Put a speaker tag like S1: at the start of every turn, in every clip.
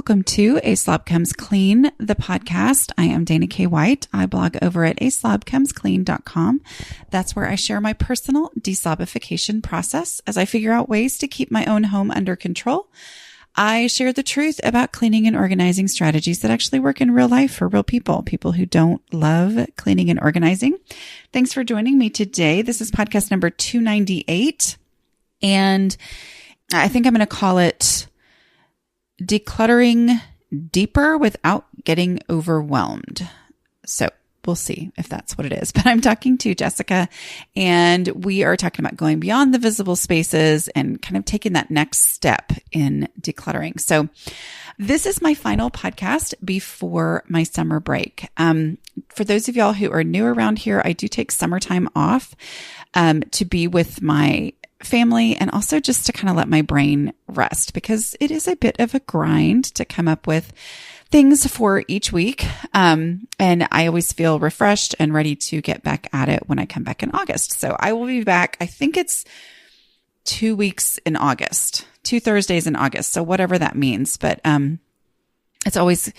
S1: welcome to A Slob Comes Clean, the podcast. I am Dana K. White. I blog over at aslobcomesclean.com. That's where I share my personal deslobification process as I figure out ways to keep my own home under control. I share the truth about cleaning and organizing strategies that actually work in real life for real people, people who don't love cleaning and organizing. Thanks for joining me today. This is podcast number 298, and I think I'm going to call it Decluttering Deeper Without Getting Overwhelmed. So we'll see if that's what it is. But I'm talking to Jessica, and we are talking about going beyond the visible spaces and kind of taking that next step in decluttering. So this is my final podcast before my summer break. For those of y'all who are new around here, I do take summertime off to be with my family and also just to kind of let my brain rest, because it is a bit of a grind to come up with things for each week. And I always feel refreshed and ready to get back at it when I come back in August. So I will be back. I think it's 2 weeks in August, 2 Thursdays in August. So whatever that means, but, it's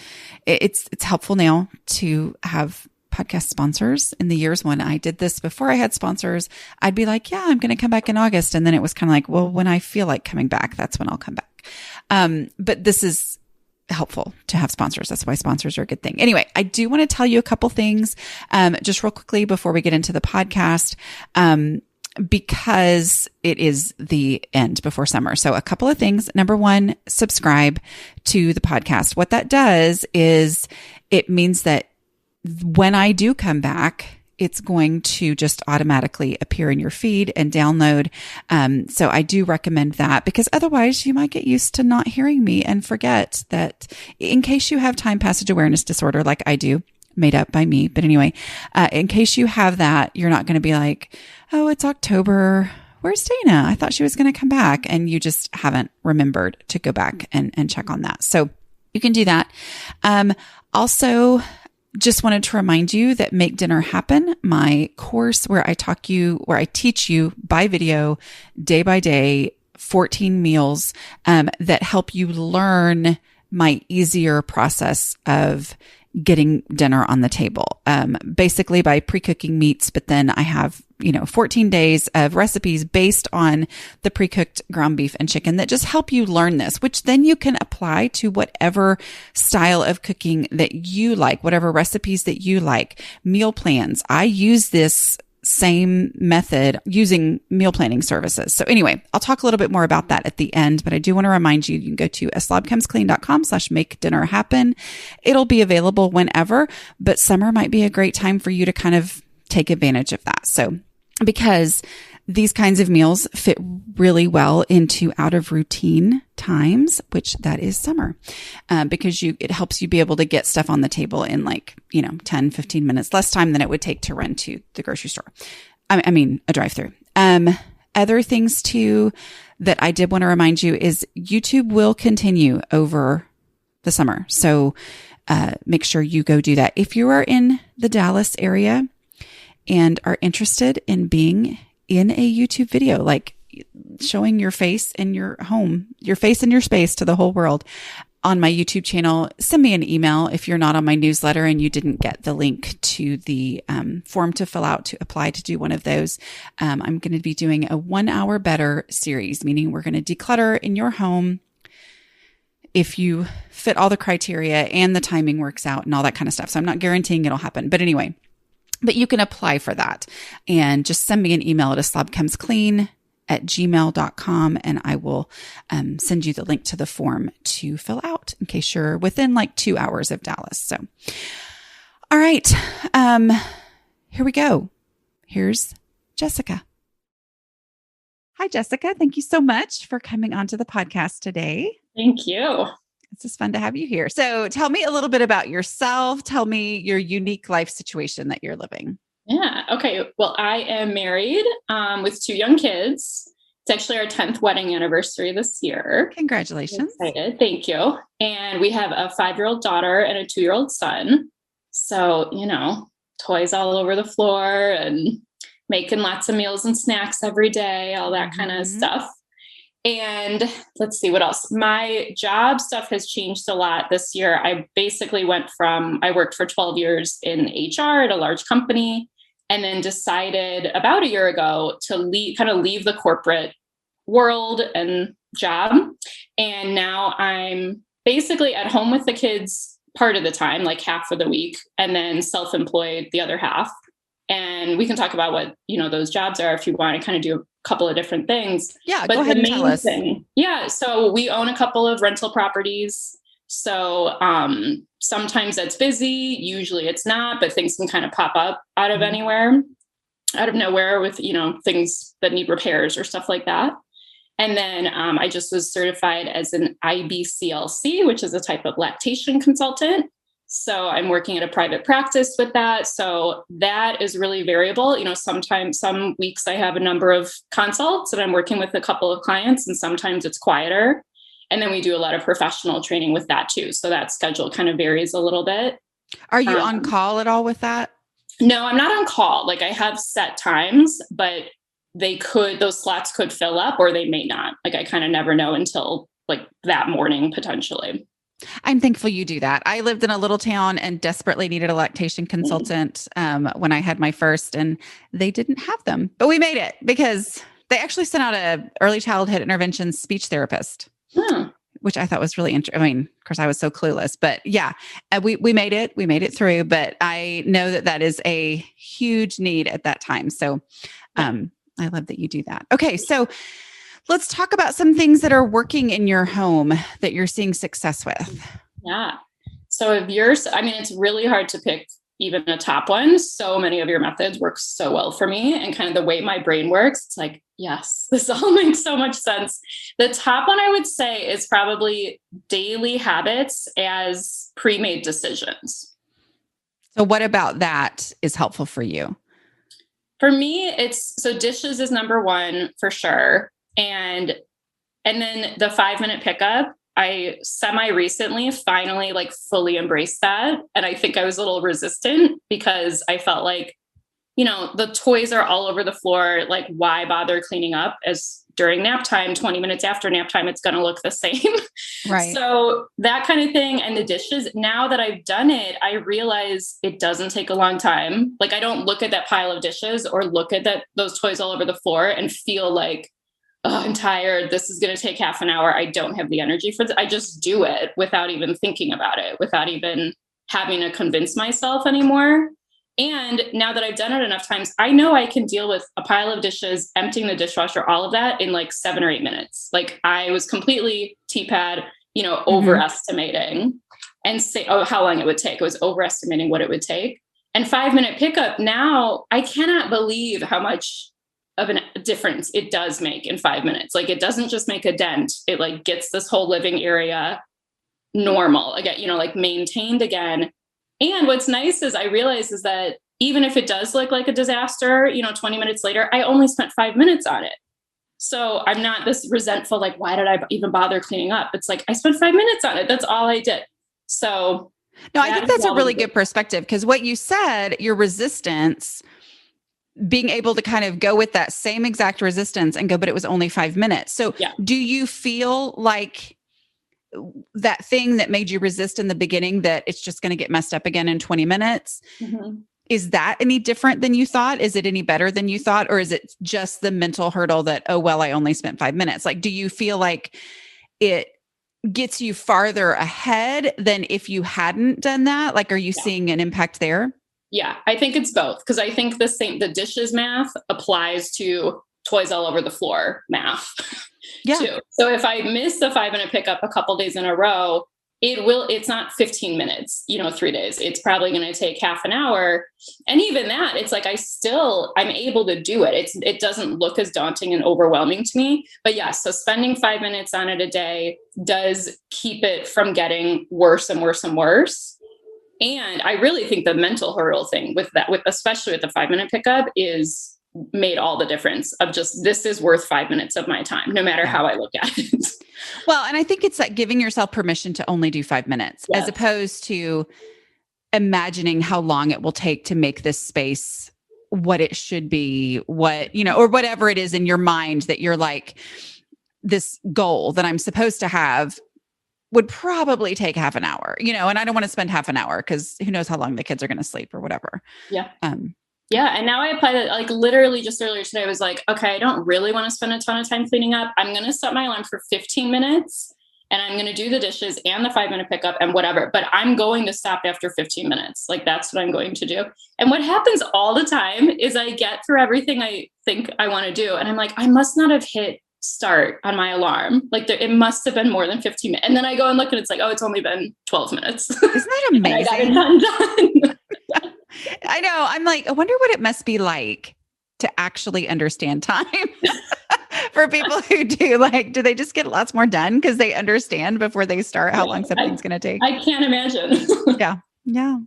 S1: helpful now to have podcast sponsors. In the years when I did this before I had sponsors, I'd be like, yeah, I'm going to come back in August. And then it was kind of like, well, when I feel like coming back, that's when I'll come back. But this is helpful to have sponsors. That's why sponsors are a good thing. Anyway, I do want to tell you a couple things, just real quickly before we get into the podcast, because it is the end before summer. So a couple of things. Number one, subscribe to the podcast. What that does is it means that when I do come back, it's going to just automatically appear in your feed and download. So I do recommend that, because otherwise you might get used to not hearing me and forget that, in case you have time passage awareness disorder, like I do, made up by me. But anyway, in case you have that, you're not going to be like, oh, it's October. Where's Dana? I thought she was going to come back. And you just haven't remembered to go back and check on that. So you can do that. Also, just wanted to remind you that Make Dinner Happen, my course where I teach you by video, day by day, 14 meals, that help you learn my easier process of getting dinner on the table. Basically by pre-cooking meats, but then I have 14 days of recipes based on the pre-cooked ground beef and chicken that just help you learn this, which then you can apply to whatever style of cooking that you like, whatever recipes that you like, meal plans. I use this same method using meal planning services. So anyway, I'll talk a little bit more about that at the end, but I do want to remind you, you can go to aslobcomesclean.com/make dinner happen. It'll be available whenever, but summer might be a great time for you to kind of take advantage of that. So because these kinds of meals fit really well into out of routine times, which that is summer, because it helps you be able to get stuff on the table in 10, 15 minutes, less time than it would take to run to the grocery store. I mean, a drive-through. Other things too that I did want to remind you is YouTube will continue over the summer. So, make sure you go do that. If you are in the Dallas area and are interested in being in a YouTube video, like showing your face in your home, your face in your space to the whole world on my YouTube channel, send me an email if you're not on my newsletter and you didn't get the link to the form to fill out to apply to do one of those. I'm going to be doing a 1 hour better series, meaning we're going to declutter in your home if you fit all the criteria and the timing works out and all that kind of stuff. So I'm not guaranteeing it'll happen, but anyway. But you can apply for that and just send me an email at aslobcomesclean@gmail.com, and I will send you the link to the form to fill out in case you're within 2 hours of Dallas. So, all right. Here we go. Here's Jessica. Hi, Jessica. Thank you so much for coming onto the podcast today.
S2: Thank you.
S1: It's just fun to have you here. So tell me a little bit about yourself. Tell me your unique life situation that you're living.
S2: Yeah. Okay. Well, I am married with 2 young kids. It's actually our 10th wedding anniversary this year.
S1: Congratulations.
S2: I'm excited. Thank you. And we have a 5-year-old daughter and a 2-year-old son. So, toys all over the floor and making lots of meals and snacks every day, all that kind of stuff. And let's see what else. My job stuff has changed a lot this year. I basically I worked for 12 years in HR at a large company, and then decided about a year ago to leave the corporate world and job. And now I'm basically at home with the kids part of the time, like half of the week, and then self-employed the other half. And we can talk about what, those jobs are if you want to kind of do a couple of different things.
S1: Yeah,
S2: but
S1: go ahead and tell us.
S2: So we own a couple of rental properties. So sometimes that's busy. Usually it's not, but things can kind of pop up out of nowhere with, things that need repairs or stuff like that. And then I just was certified as an IBCLC, which is a type of lactation consultant. So I'm working at a private practice with that. So that is really variable. Sometimes, some weeks I have a number of consults and I'm working with a couple of clients, and sometimes it's quieter. And then we do a lot of professional training with that too. So that schedule kind of varies a little bit.
S1: Are you on call at all with that?
S2: No, I'm not on call. Like, I have set times, but those slots could fill up or they may not. Like, I kind of never know until like that morning, potentially.
S1: I'm thankful you do that. I lived in a little town and desperately needed a lactation consultant when I had my first, and they didn't have them. But we made it because they actually sent out a early childhood intervention speech therapist, which I thought was really interesting. I mean, of course, I was so clueless, but yeah, we made it. We made it through. But I know that is a huge need at that time. So I love that you do that. Okay, so let's talk about some things that are working in your home that you're seeing success with.
S2: Yeah. So it's really hard to pick even a top one. So many of your methods work so well for me, and kind of the way my brain works, it's like, yes, this all makes so much sense. The top one I would say is probably daily habits as pre-made decisions.
S1: So what about that is helpful for you?
S2: For me, dishes is number one for sure. And then the 5-minute pickup, I recently finally like fully embraced that. And I think I was a little resistant because I felt like, the toys are all over the floor. Like, why bother cleaning up as during nap time, 20 minutes after nap time, it's going to look the same.
S1: Right.
S2: So that kind of thing. And the dishes, now that I've done it, I realize it doesn't take a long time. Like, I don't look at that pile of dishes or look at those toys all over the floor and feel like, oh, I'm tired. This is going to take half an hour. I don't have the energy for this. I just do it without even thinking about it, without even having to convince myself anymore. And now that I've done it enough times, I know I can deal with a pile of dishes, emptying the dishwasher, all of that in like 7 or 8 minutes. Like, I was completely TPAD, overestimating and say, how long it would take. I was overestimating what it would take. And 5-minute pickup, now I cannot believe how much of a difference it does make in 5 minutes. Like, it doesn't just make a dent. It like gets this whole living area normal again, like maintained again. And what's nice is I realize is that even if it does look like a disaster, 20 minutes later, I only spent 5 minutes on it. So I'm not this resentful, like, why did I even bother cleaning up? It's like, I spent 5 minutes on it. That's all I did. So
S1: no, I think that's a really good perspective, because what you said, your resistance, being able to kind of go with that same exact resistance and go, but it was only 5 minutes. So do you feel like that thing that made you resist in the beginning, that it's just going to get messed up again in 20 minutes? Mm-hmm. Is that any different than you thought? Is it any better than you thought? Or is it just the mental hurdle that, oh, well, I only spent 5 minutes? Like, do you feel like it gets you farther ahead than if you hadn't done that? Like, are you seeing an impact there?
S2: Yeah, I think it's both, because I think the dishes math applies to toys all over the floor math too. So if I miss the 5-minute pickup a couple days in a row, it's not 15 minutes, 3 days. It's probably going to take half an hour. And even that, it's like, I'm able to do it. It doesn't look as daunting and overwhelming to me, but so spending 5 minutes on it a day does keep it from getting worse and worse and worse. And I really think the mental hurdle thing especially with the 5-minute pickup, is made all the difference of just, this is worth 5 minutes of my time, no matter how I look at it.
S1: Well, and I think it's like giving yourself permission to only do 5 minutes, as opposed to imagining how long it will take to make this space what it should be, or whatever it is in your mind that you're like, this goal that I'm supposed to have would probably take half an hour, and I don't want to spend half an hour because who knows how long the kids are going to sleep or whatever.
S2: Yeah. Yeah. And now I apply that, like literally just earlier today, I was like, okay, I don't really want to spend a ton of time cleaning up. I'm going to set my alarm for 15 minutes and I'm going to do the dishes and the 5-minute pickup and whatever, but I'm going to stop after 15 minutes. Like that's what I'm going to do. And what happens all the time is I get through everything I think I want to do. And I'm like, I must not have hit start on my alarm. Like it must have been more than 15 minutes. And then I go and look and it's like, oh, it's only been 12 minutes.
S1: Isn't that amazing?
S2: I got it done.
S1: I know. I'm like, I wonder what it must be like to actually understand time for people who do. Like, do they just get lots more done because they understand before they start how long something's going to take?
S2: I can't imagine.
S1: Yeah. Yeah.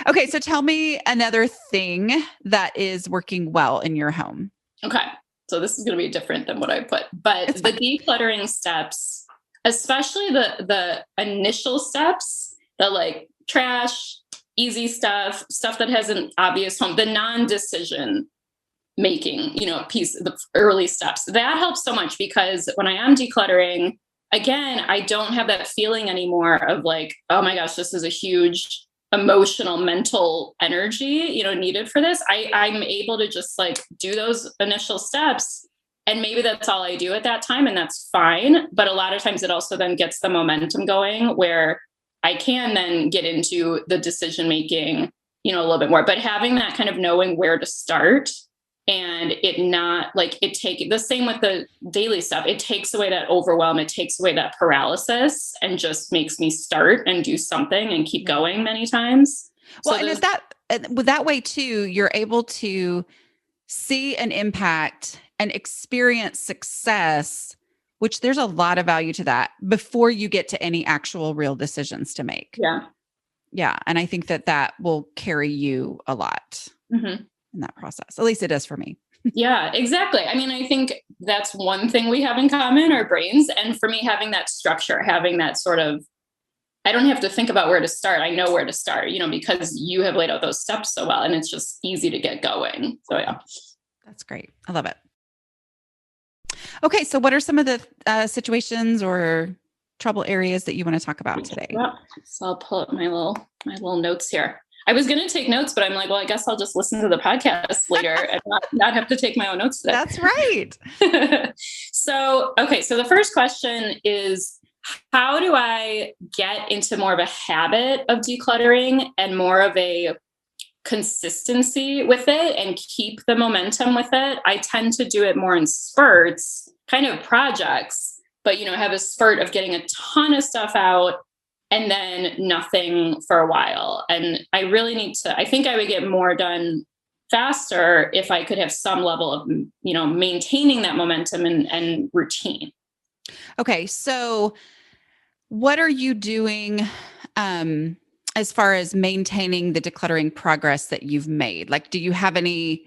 S1: Okay. So tell me another thing that is working well in your home.
S2: Okay. So this is going to be different than what I put, but the decluttering steps, especially the initial steps, the like trash, easy stuff that has an obvious home, the non-decision making, piece, the early steps, that helps so much because when I am decluttering, again, I don't have that feeling anymore of like, oh my gosh, this is a huge emotional, mental energy, needed for this. I'm able to just like do those initial steps. And maybe that's all I do at that time. And that's fine. But a lot of times it also then gets the momentum going where I can then get into the decision making, a little bit more, but having that kind of knowing where to start and it not like the same with the daily stuff. It takes away that overwhelm. It takes away that paralysis and just makes me start and do something and keep going many times.
S1: Well, and is that with that way too, you're able to see an impact and experience success, which there's a lot of value to that before you get to any actual real decisions to make.
S2: Yeah.
S1: Yeah. And I think that will carry you a lot in that process. At least it does for me.
S2: Yeah, exactly. I mean, I think that's one thing we have in common, our brains. And for me, having that structure, having that sort of, I don't have to think about where to start. I know where to start, because you have laid out those steps so well and it's just easy to get going. So yeah.
S1: That's great. I love it. Okay. So what are some of the situations or trouble areas that you want to talk about today?
S2: Yeah. So I'll pull up my little notes here. I was going to take notes, but I'm like, well, I guess I'll just listen to the podcast later and not have to take my own notes today.
S1: That's right.
S2: So the first question is, how do I get into more of a habit of decluttering and more of a consistency with it and keep the momentum with it? I tend to do it more in spurts, kind of projects, but, have a spurt of getting a ton of stuff out and then nothing for a while. And I really I think I would get more done faster if I could have some level of, maintaining that momentum and routine.
S1: Okay. So what are you doing as far as maintaining the decluttering progress that you've made? Like, do you have any,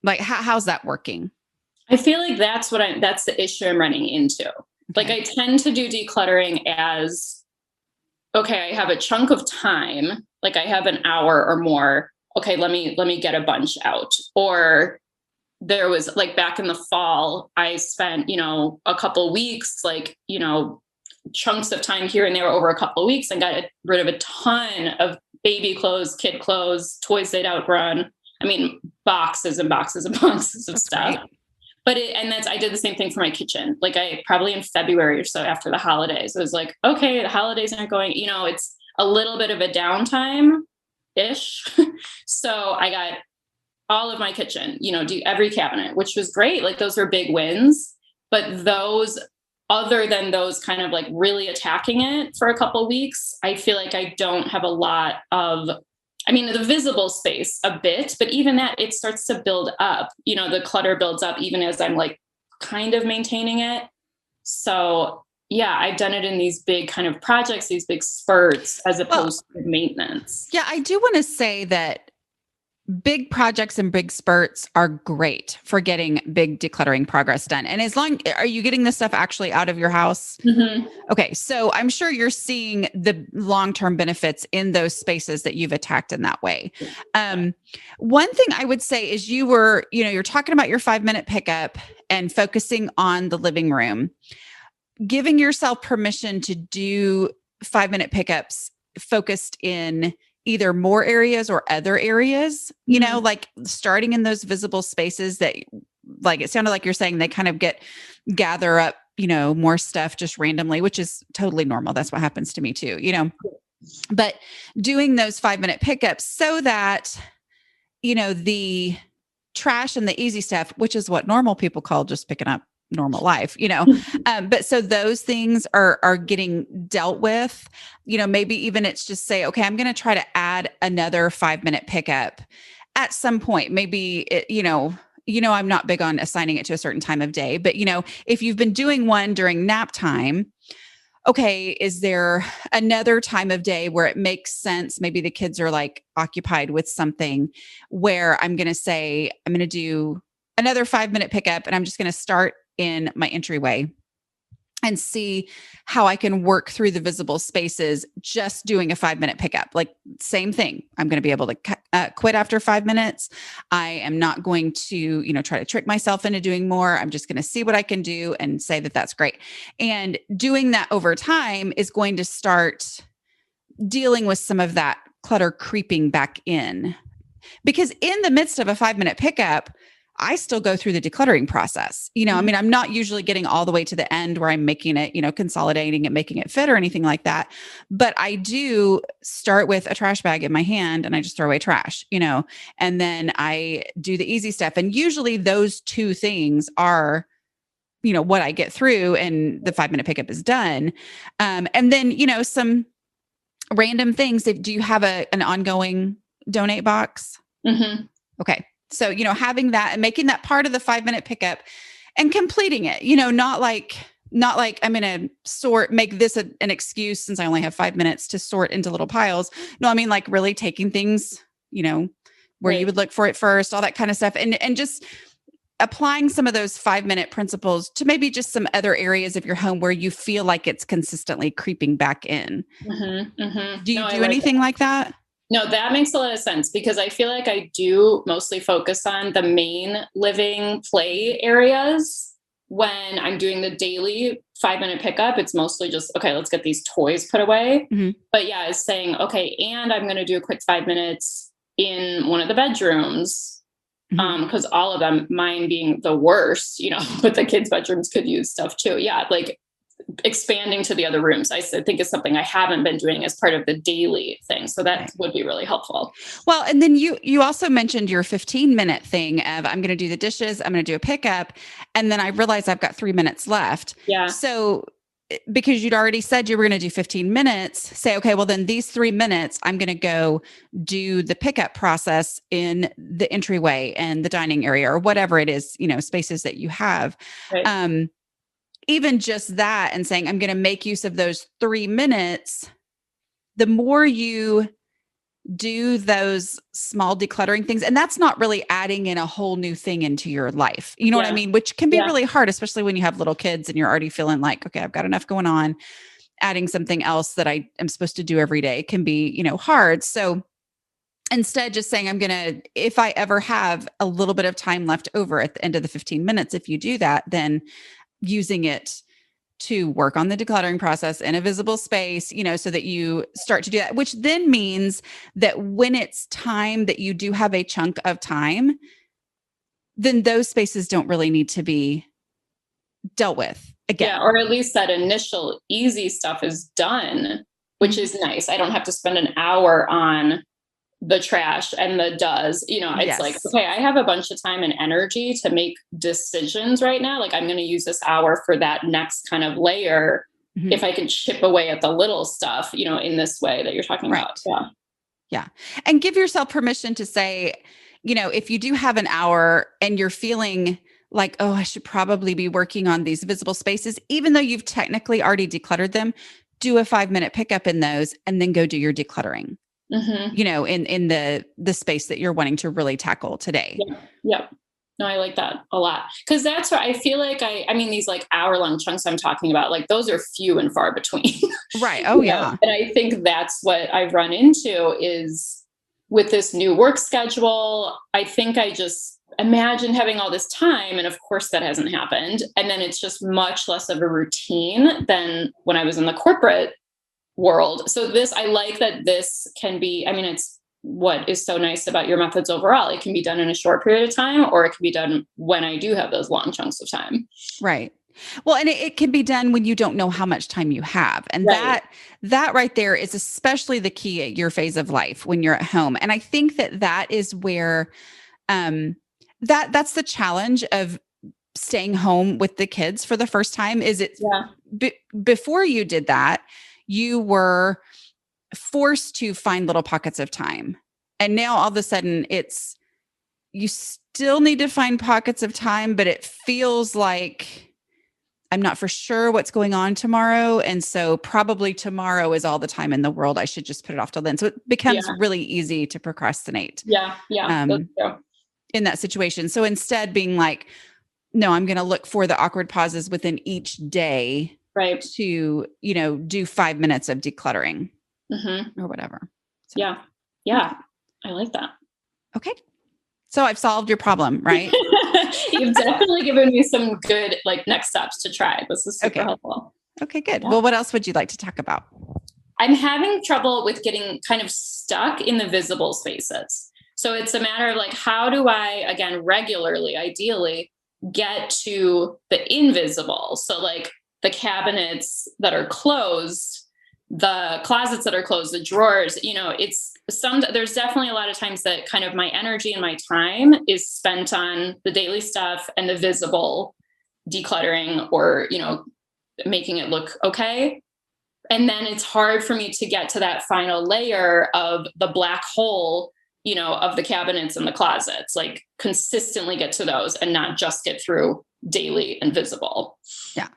S1: like, how's that working?
S2: I feel like that's the issue I'm running into. Okay. Like I tend to do decluttering as, okay, I have a chunk of time, like I have an hour or more. Okay, let me get a bunch out. Or there was like back in the fall, I spent, a couple weeks, like, chunks of time here and there over a couple of weeks and got rid of a ton of baby clothes, kid clothes, toys they'd outgrown. I mean, boxes and boxes and boxes of stuff. Great. But I did the same thing for my kitchen. Like I probably in February or so after the holidays, I was like, okay, the holidays aren't going, it's a little bit of a downtime ish. So I got all of my kitchen, do every cabinet, which was great. Like those were big wins, but other than those kind of like really attacking it for a couple of weeks, I feel like I don't have a lot of, the visible space a bit, but even that, it starts to build up, the clutter builds up even as I'm like kind of maintaining it. So yeah, I've done it in these big kind of projects, these big spurts as opposed to maintenance.
S1: Yeah, I do want to say that big projects and big spurts are great for getting big decluttering progress done. And are you getting this stuff actually out of your house? Mm-hmm. Okay. So I'm sure you're seeing the long-term benefits in those spaces that you've attacked in that way. One thing I would say is you're talking about your 5-minute pickup and focusing on the living room. giving yourself permission to do 5-minute pickups focused in either more areas or other areas, you know, like starting in those visible spaces that, like, it sounded like you're saying they kind of gather up, you know, more stuff just randomly, which is totally normal. That's what happens to me too, you know, but doing those 5-minute pickups so that, you know, the trash and the easy stuff, which is what normal people call just picking up normal life, you know. But so those things are getting dealt with, you know, maybe even it's just say, okay, I'm going to try to add another 5-minute pickup at some point. Maybe it, I'm not big on assigning it to a certain time of day, but you know, if you've been doing one during nap time, okay, is there another time of day where it makes sense? Maybe the kids are like occupied with something where I'm going to say, I'm going to do another 5-minute pickup and I'm just going to start in my entryway and see how I can work through the visible spaces, just doing a 5-minute pickup. Like, same thing. I'm going to be able to quit after 5 minutes. I am not going to, you know, try to trick myself into doing more. I'm just going to see what I can do and say that that's great. And doing that over time is going to start dealing with some of that clutter creeping back in. Because in the midst of a 5-minute pickup, I still go through the decluttering process. You know, I mean, I'm not usually getting all the way to the end where I'm making it, you know, consolidating it, making it fit or anything like that. But I do start with a trash bag in my hand and I just throw away trash, you know, and then I do the easy stuff. And usually those two things are, you know, what I get through and the 5-minute pickup is done. And then, you know, some random things. Do you have an ongoing donate box?
S2: Mm-hmm.
S1: Okay. So, you know, having that and making that part of the 5-minute pickup and completing it, you know, not like I'm going to make this an excuse since I only have 5 minutes to sort into little piles. No, I mean, like really taking things, you know, where you would look for it first, all that kind of stuff. And just applying some of those 5-minute principles to maybe just some other areas of your home where you feel like it's consistently creeping back in.
S2: Mm-hmm, mm-hmm.
S1: Do you do anything like that?
S2: No, that makes a lot of sense because I feel like I do mostly focus on the main living play areas when I'm doing the daily 5-minute pickup. It's mostly just, okay, let's get these toys put away.
S1: Mm-hmm.
S2: But yeah, it's saying, okay, and I'm going to do a quick 5 minutes in one of the bedrooms. Because all of them, mine being the worst, you know, but the kids' bedrooms could use stuff too. Yeah, like expanding to the other rooms, I think is something I haven't been doing as part of the daily thing. So that would be really helpful.
S1: Well, and then you also mentioned your 15-minute thing of I'm going to do the dishes, I'm going to do a pickup, and then I realized I've got 3 minutes left.
S2: Yeah.
S1: So because you'd already said you were going to do 15 minutes, say, okay, well then these 3 minutes, I'm going to go do the pickup process in the entryway and the dining area or whatever it is, you know, spaces that you have.
S2: Right.
S1: Even just that and saying, I'm going to make use of those 3 minutes, the more you do those small decluttering things, and that's not really adding in a whole new thing into your life. You know what I mean? Which can be really hard, especially when you have little kids and you're already feeling like, okay, I've got enough going on. Adding something else that I am supposed to do every day can be, you know, hard. So instead, just saying, I'm going to, if I ever have a little bit of time left over at the end of the 15 minutes, if you do that, then using it to work on the decluttering process in a visible space, you know, so that you start to do that, which then means that when it's time that you do have a chunk of time, then those spaces don't really need to be dealt with again.
S2: Yeah, or at least that initial easy stuff is done, which is nice. I don't have to spend an hour on the trash and the does, you know, it's like, okay, I have a bunch of time and energy to make decisions right now. Like I'm going to use this hour for that next kind of layer. If I can chip away at the little stuff, you know, in this way that you're talking about. Yeah.
S1: Yeah. And give yourself permission to say, you know, if you do have an hour and you're feeling like, oh, I should probably be working on these visible spaces, even though you've technically already decluttered them, do a 5-minute pickup in those and then go do your decluttering. You know, in the space that you're wanting to really tackle today.
S2: Yeah. No, I like that a lot. Cause that's where I feel like I mean, these like hour-long chunks I'm talking about, like those are few and far between.
S1: Right. Oh yeah.
S2: And I think that's what I've run into is with this new work schedule. I think I just imagined having all this time. And of course that hasn't happened. And then it's just much less of a routine than when I was in the corporate world. So I like that this can be, I mean, it's what is so nice about your methods overall. It can be done in a short period of time, or it can be done when I do have those long chunks of time.
S1: Right. Well, and it can be done when you don't know how much time you have. And
S2: Right.
S1: that right there is especially the key at your phase of life when you're at home. And I think that is where that's the challenge of staying home with the kids for the first time is before you did that, you were forced to find little pockets of time. And now all of a sudden you still need to find pockets of time, but it feels like I'm not for sure what's going on tomorrow. And so probably tomorrow is all the time in the world. I should just put it off till then. So it becomes really easy to procrastinate.
S2: Yeah.
S1: In that situation. So instead being like, no, I'm going to look for the awkward pauses within each day to, do 5 minutes of decluttering or whatever. So.
S2: Yeah. I like that.
S1: Okay. So I've solved your problem, right?
S2: You've definitely given me some good next steps to try. This is super helpful.
S1: Okay, good. Yeah. Well, what else would you like to talk about?
S2: I'm having trouble with getting kind of stuck in the visible spaces. So it's a matter of how do I, again, regularly, ideally, get to the invisible? So the cabinets that are closed, the closets that are closed, the drawers, there's definitely a lot of times that kind of my energy and my time is spent on the daily stuff and the visible decluttering or, making it look okay. And then it's hard for me to get to that final layer of the black hole, of the cabinets and the closets, consistently get to those and not just get through daily and visible.
S1: Yeah.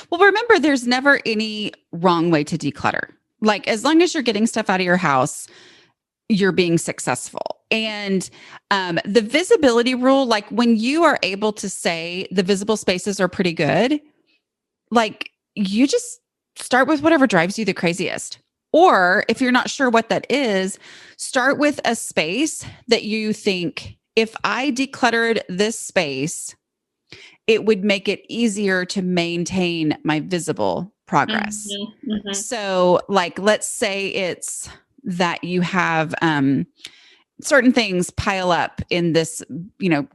S1: Well, remember, there's never any wrong way to declutter. As long as you're getting stuff out of your house, you're being successful. And the visibility rule, when you are able to say the visible spaces are pretty good, you just start with whatever drives you the craziest. Or if you're not sure what that is, start with a space that you think, if I decluttered this space, it would make it easier to maintain my visible progress. Mm-hmm. So let's say it's that you have certain things pile up in this,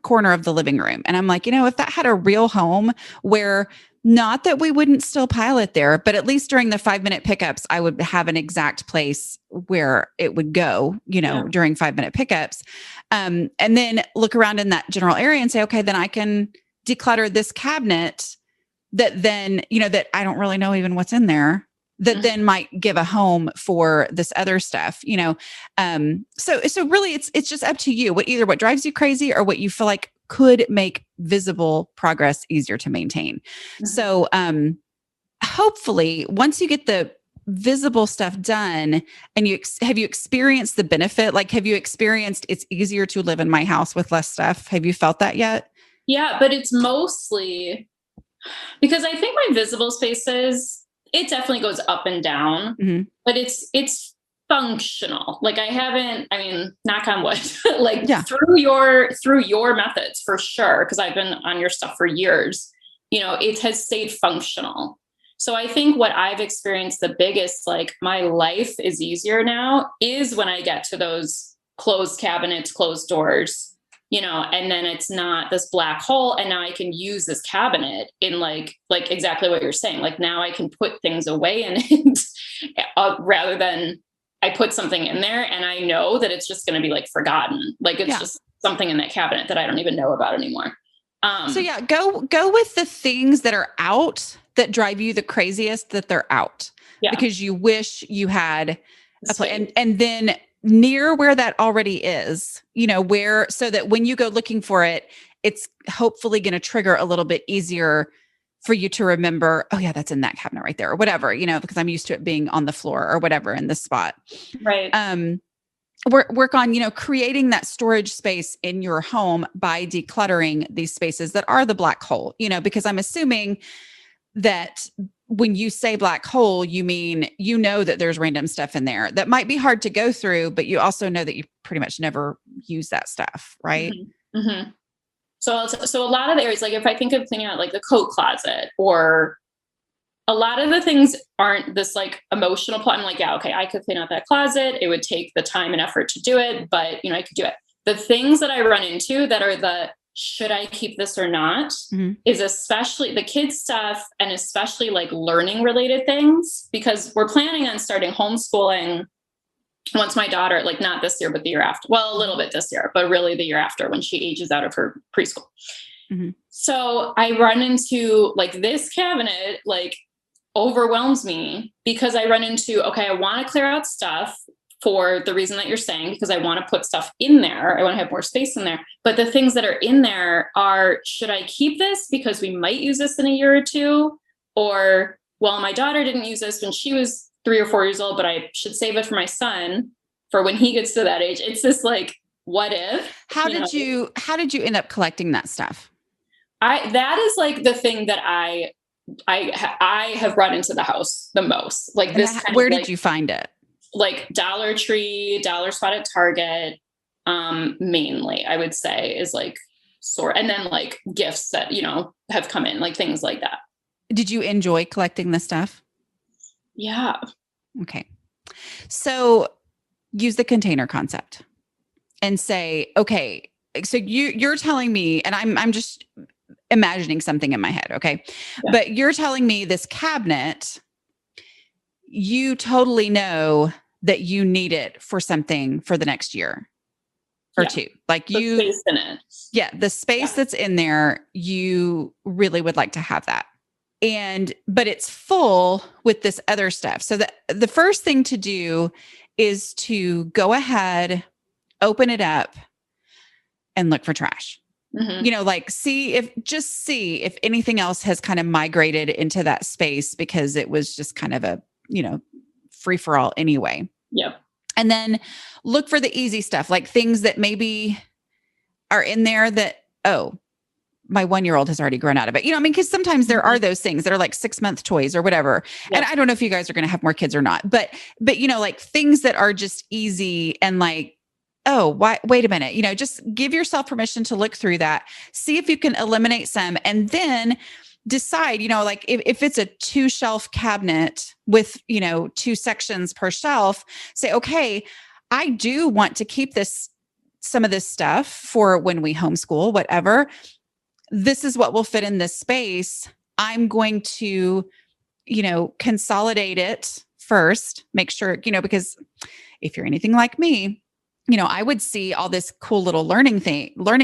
S1: corner of the living room. And I'm like, if that had a real home where not that we wouldn't still pile it there, but at least during the 5-minute pickups, I would have an exact place where it would go, during 5-minute pickups. And then look around in that general area and say, okay, then I can declutter this cabinet that then, that I don't really know even what's in there, that then might give a home for this other stuff, So really it's just up to you, what drives you crazy or what you feel like could make visible progress easier to maintain. Mm-hmm. So, hopefully once you get the visible stuff done and have you experienced the benefit? Have you experienced it's easier to live in my house with less stuff? Have you felt that yet?
S2: Yeah, but it's mostly because I think my visible spaces, it definitely goes up and down, but it's functional. Knock on wood, through your methods for sure. Cause I've been on your stuff for years, it has stayed functional. So I think what I've experienced the biggest, my life is easier now is when I get to those closed cabinets, closed doors, and then it's not this black hole. And now I can use this cabinet in like exactly what you're saying. Now I can put things away in it rather than I put something in there and I know that it's just going to be forgotten. It's just something in that cabinet that I don't even know about anymore.
S1: Go with the things that are out that drive you the craziest that they're out because you wish you had a place. And then near where that already is, so that when you go looking for it, it's hopefully going to trigger a little bit easier for you to remember, oh yeah, that's in that cabinet right there or whatever, because I'm used to it being on the floor or whatever in this spot.
S2: Right.
S1: Work on, creating that storage space in your home by decluttering these spaces that are the black hole, because I'm assuming that when you say black hole, you mean, that there's random stuff in there that might be hard to go through, but you also know that you pretty much never use that stuff. Right.
S2: Mm-hmm. Mm-hmm. So a lot of the areas, like if I think of cleaning out like the coat closet, or a lot of the things aren't this like emotional plot. I'm like, yeah, okay, I could clean out that closet. It would take the time and effort to do it, but I could do it. The things that I run into that are the, should I keep this or not, is especially the kids stuff, and especially like learning related things, because we're planning on starting homeschooling once my daughter, like not this year, but the year after. Well, a little bit this year, but really the year after, when she ages out of her preschool. So I run into like this cabinet, like overwhelms me, because I run into, okay, I want to clear out stuff for the reason that you're saying, because I want to put stuff in there. I want to have more space in there. But the things that are in there are, should I keep this because we might use this in a year or two? Or, well, my daughter didn't use this when she was 3 or 4 years old, but I should save it for my son for when he gets to that age. It's this like, what if?
S1: How did you end up collecting that stuff?
S2: That is like the thing that I have brought into the house the most. Like this.
S1: Where did you find it?
S2: Like Dollar Tree, Dollar Spot at Target, mainly, I would say, is like sort, and then like gifts that, have come in, like things like that.
S1: Did you enjoy collecting the stuff?
S2: Yeah.
S1: Okay. So use the container concept and say, okay, so you're telling me, and I'm just imagining something in my head. Okay. Yeah. But you're telling me this cabinet, you totally know that you need it for something for the next year or two. Like the space in it. Yeah. The space that's in there, you really would like to have that. But it's full with this other stuff. So the first thing to do is to go ahead, open it up, and look for trash. Like see if anything else has kind of migrated into that space, because it was just kind of a, free for all anyway.
S2: Yep.
S1: And then look for the easy stuff, like things that maybe are in there that, oh, my 1-year-old has already grown out of it. Because sometimes there are those things that are like 6-month toys or whatever. Yep. And I don't know if you guys are going to have more kids or not, but like things that are just easy and like, oh, wait a minute, just give yourself permission to look through that, see if you can eliminate some, and then decide, like if it's a 2-shelf cabinet with, 2 sections per shelf, say, okay, I do want to keep some of this stuff for when we homeschool, whatever. This is what will fit in this space. I'm going to, consolidate it first, make sure, because if you're anything like me, I would see all this cool little learning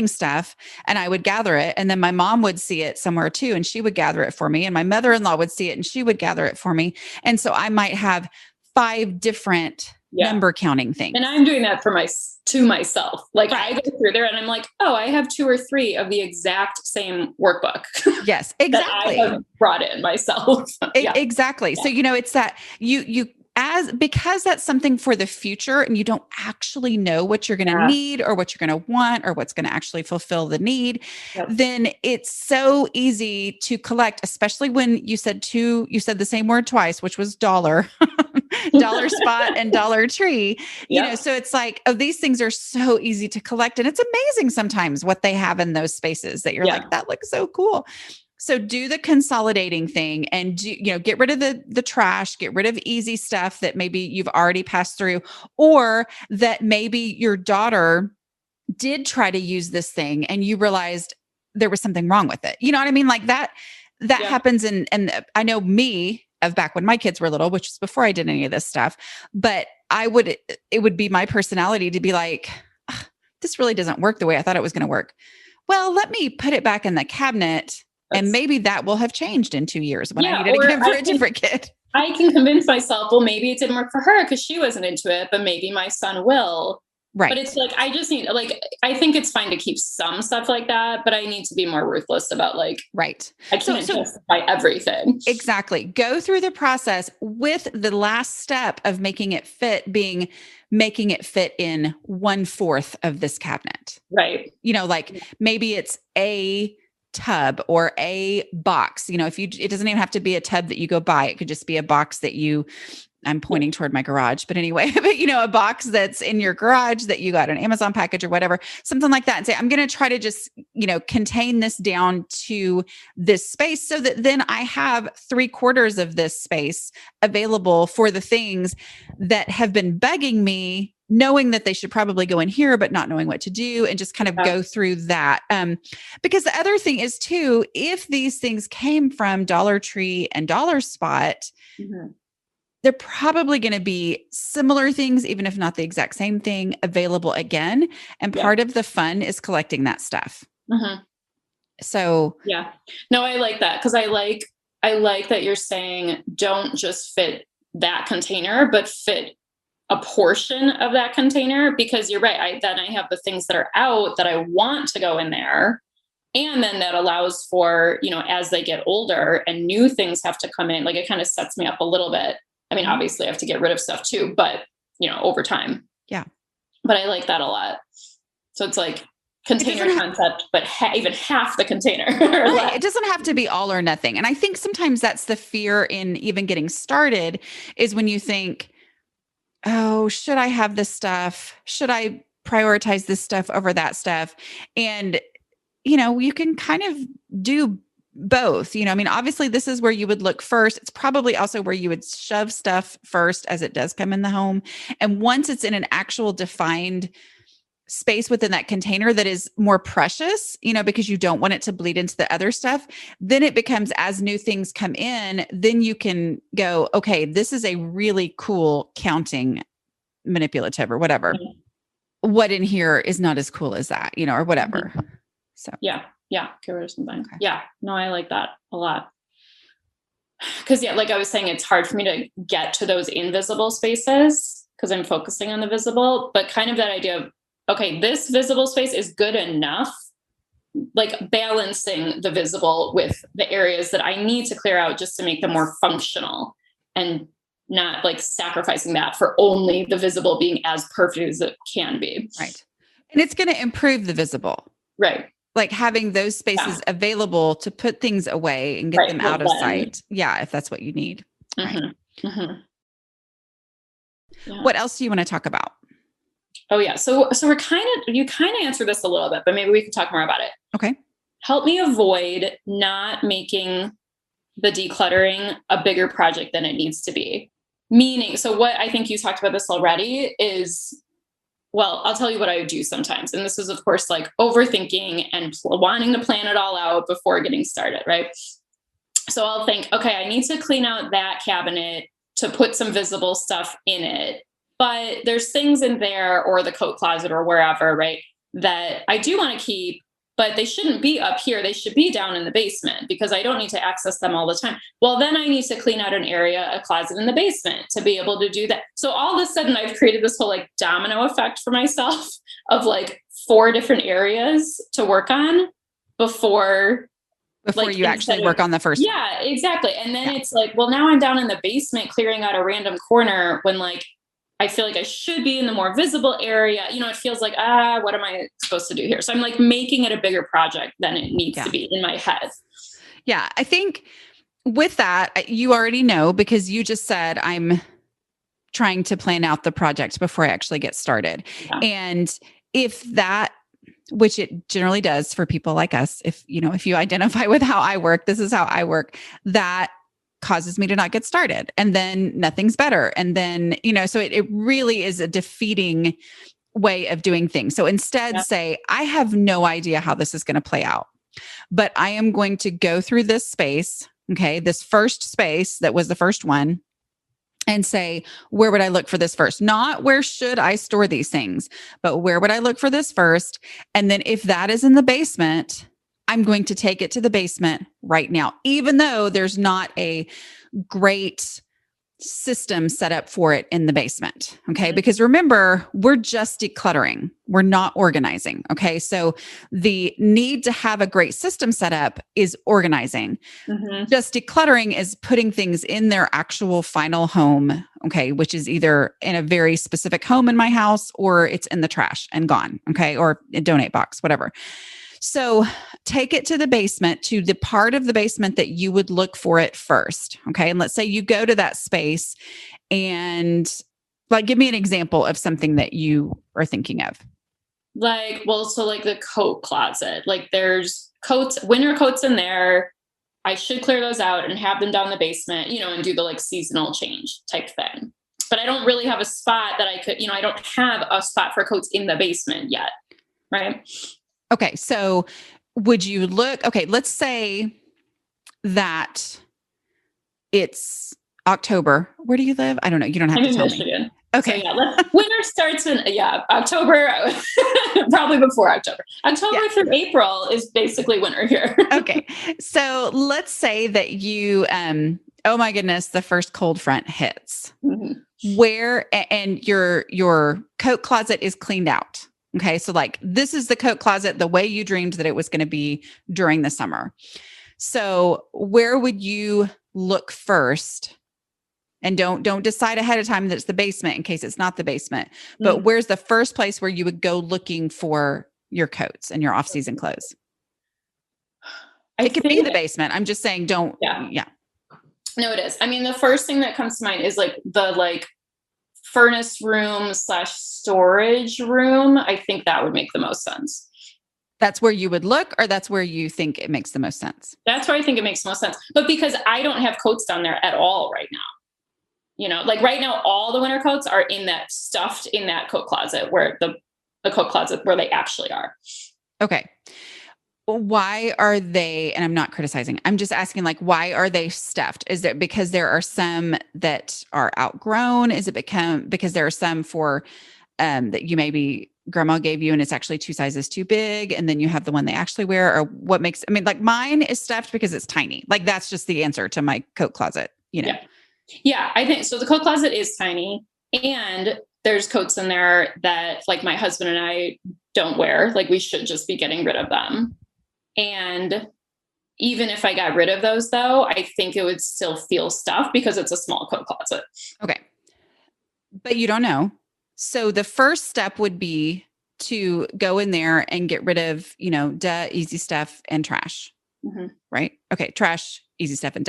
S1: stuff, and I would gather it. And then my mom would see it somewhere too, and she would gather it for me. And my mother-in-law would see it and she would gather it for me. And so I might have 5 different number counting things. And
S2: I'm doing that to myself. Like right. I go through there and I'm like, oh, I have 2 or 3 of the exact same workbook.
S1: Yes, exactly.
S2: that I have brought in myself.
S1: Exactly. Yeah. So, it's that because that's something for the future, and you don't actually know what you're going to need or what you're going to want or what's going to actually fulfill the need, then it's so easy to collect, especially when you said the same word twice, which was dollar Spot and Dollar Tree, so it's like, oh, these things are so easy to collect, and it's amazing sometimes what they have in those spaces that you're like, that looks so cool. So do the consolidating thing and get rid of the trash, get rid of easy stuff that maybe you've already passed through, or that maybe your daughter did try to use this thing and you realized there was something wrong with it. You know what I mean? Like that happens. And I know me of back when my kids were little, which was before I did any of this stuff, but it would be my personality to be like, this really doesn't work the way I thought it was going to work. Well, let me put it back in the cabinet. And maybe that will have changed in 2 years when I needed to get it for a different kid.
S2: I can convince myself, well, maybe it didn't work for her because she wasn't into it, but maybe my son will. Right. But it's like, I just need, I think it's fine to keep some stuff like that, but I need to be more ruthless about right. I can't justify everything.
S1: Exactly. Go through the process with the last step of making it fit making it fit in 1/4 of this cabinet.
S2: Right.
S1: Maybe it's a tub or a box, it doesn't even have to be a tub that you go buy. It could just be a box that you I'm pointing toward my garage, but anyway, but a box that's in your garage that you got an Amazon package or whatever, something like that. And say, I'm going to try to just, contain this down to this space so that then I have 3/4 of this space available for the things that have been begging me, knowing that they should probably go in here, but not knowing what to do, and just kind of go through that. Because the other thing is too, if these things came from Dollar Tree and Dollar Spot, they're probably going to be similar things, even if not the exact same thing, available again. And part of the fun is collecting that stuff. So
S2: no, I like that. Cause I like that you're saying, don't just fit that container, but fit a portion of that container, because you're right. Then I have the things that are out that I want to go in there. And then that allows for, as they get older and new things have to come in, like it kind of sets me up a little bit. I mean, obviously I have to get rid of stuff too, but over time.
S1: Yeah.
S2: But I like that a lot. So it's like container concept, but even half the container.
S1: Right. It doesn't have to be all or nothing. And I think sometimes that's the fear in even getting started, is when you think, oh, should I have this stuff? Should I prioritize this stuff over that stuff? And, you can kind of do both. Obviously this is where you would look first. It's probably also where you would shove stuff first as it does come in the home. And once it's in an actual defined space within that container that is more precious, because you don't want it to bleed into the other stuff, then it becomes, as new things come in, then you can go, okay, this is a really cool counting manipulative or whatever. What in here is not as cool as that, or whatever. So
S2: yeah. Get rid of something. Okay. Yeah. No, I like that a lot. Cause like I was saying, it's hard for me to get to those invisible spaces because I'm focusing on the visible, but kind of that idea of, okay, this visible space is good enough, like balancing the visible with the areas that I need to clear out just to make them more functional, and not like sacrificing that for only the visible being as perfect as it can be.
S1: Right. And it's going to improve the visible.
S2: Right.
S1: Like having those spaces available to put things away and get them out of sight. Yeah. If that's what you need. Right. Yeah. What else do you want to talk about?
S2: Oh yeah. So you kind of answered this a little bit, but maybe we can talk more about it.
S1: Okay.
S2: Help me avoid not making the decluttering a bigger project than it needs to be. Meaning, so what I think you talked about this already is, well, I'll tell you what I do sometimes. And this is, of course, like overthinking and wanting to plan it all out before getting started, right? So I'll think, okay, I need to clean out that cabinet to put some visible stuff in it. But there's things in there, or the coat closet or wherever, right, that I do want to keep, but they shouldn't be up here. They should be down in the basement because I don't need to access them all the time. Well, then I need to clean out an area, a closet in the basement to be able to do that. So all of a sudden I've created this whole like domino effect for myself of like 4 different areas to work on before like,
S1: you actually work on the first.
S2: Yeah, exactly. And then it's like, well, now I'm down in the basement clearing out a random corner when like, I feel like I should be in the more visible area. It feels like, what am I supposed to do here? So I'm like making it a bigger project than it needs to be in my head.
S1: Yeah. I think with that, you already know, because you just said, I'm trying to plan out the project before I actually get started. Yeah. And if that, which it generally does for people like us, if you identify with how I work, this is how I work, that causes me to not get started, and then nothing's better. And then, so it really is a defeating way of doing things. So instead say, I have no idea how this is going to play out, but I am going to go through this space. Okay. This first space that was the first one, and say, where would I look for this first? Not where should I store these things, but where would I look for this first? And then if that is in the basement, I'm going to take it to the basement right now, even though there's not a great system set up for it in the basement. Okay. Because remember, we're just decluttering. We're not organizing. Okay. So the need to have a great system set up is organizing. Just decluttering is putting things in their actual final home. Okay. Which is either in a very specific home in my house, or it's in the trash and gone. Okay. Or a donate box, whatever. So take it to the basement, to the part of the basement that you would look for it first. Okay. And let's say you go to that space And like, give me an example of something that you are thinking of.
S2: Like, well, so like the coat closet, like there's coats, winter coats in there. I should clear those out and have them down in the basement, and do the like seasonal change type thing. But I don't really have a spot that I could, I don't have a spot for coats in the basement yet. Right.
S1: Okay. So would you okay, let's say that it's October. Where do you live? I don't know. You don't have
S2: I'm
S1: to
S2: in
S1: tell
S2: Michigan.
S1: me. Okay.
S2: So winter starts in October, probably before October. October through April is basically winter here.
S1: Okay. So let's say that you, oh my goodness, the first cold front hits. And your coat closet is cleaned out. Okay. So like, this is the coat closet, the way you dreamed that it was going to be during the summer. So where would you look first? And don't decide ahead of time that it's the basement in case it's not the basement. But where's the first place where you would go looking for your coats and your off-season clothes? It could be the basement. I'm just saying don't. Yeah.
S2: No, it is. I mean, the first thing that comes to mind is like the furnace room / storage room. I think that would make the most sense.
S1: That's where you would look, or that's where you think it makes the most sense? That's
S2: where I think it makes the most sense. But because I don't have coats down there at all right now. Like right now, all the winter coats are stuffed in that coat closet where the coat closet where they actually are. Okay.
S1: Why are they, and I'm not criticizing, I'm just asking, like, why are they stuffed? Is it because there are some that are outgrown? Is it because there are some that you maybe grandma gave you and it's actually 2 sizes too big, and then you have the one they actually wear? Or what makes, like mine is stuffed because it's tiny. Like that's just the answer to my coat closet,
S2: Yeah, I think so. The coat closet is tiny, and there's coats in there that like my husband and I don't wear. Like we should just be getting rid of them. And even if I got rid of those though, I think it would still feel stuffed because it's a small coat closet.
S1: Okay. But you don't know. So the first step would be to go in there and get rid of, easy stuff and trash. Right? Okay. Trash, easy stuff, and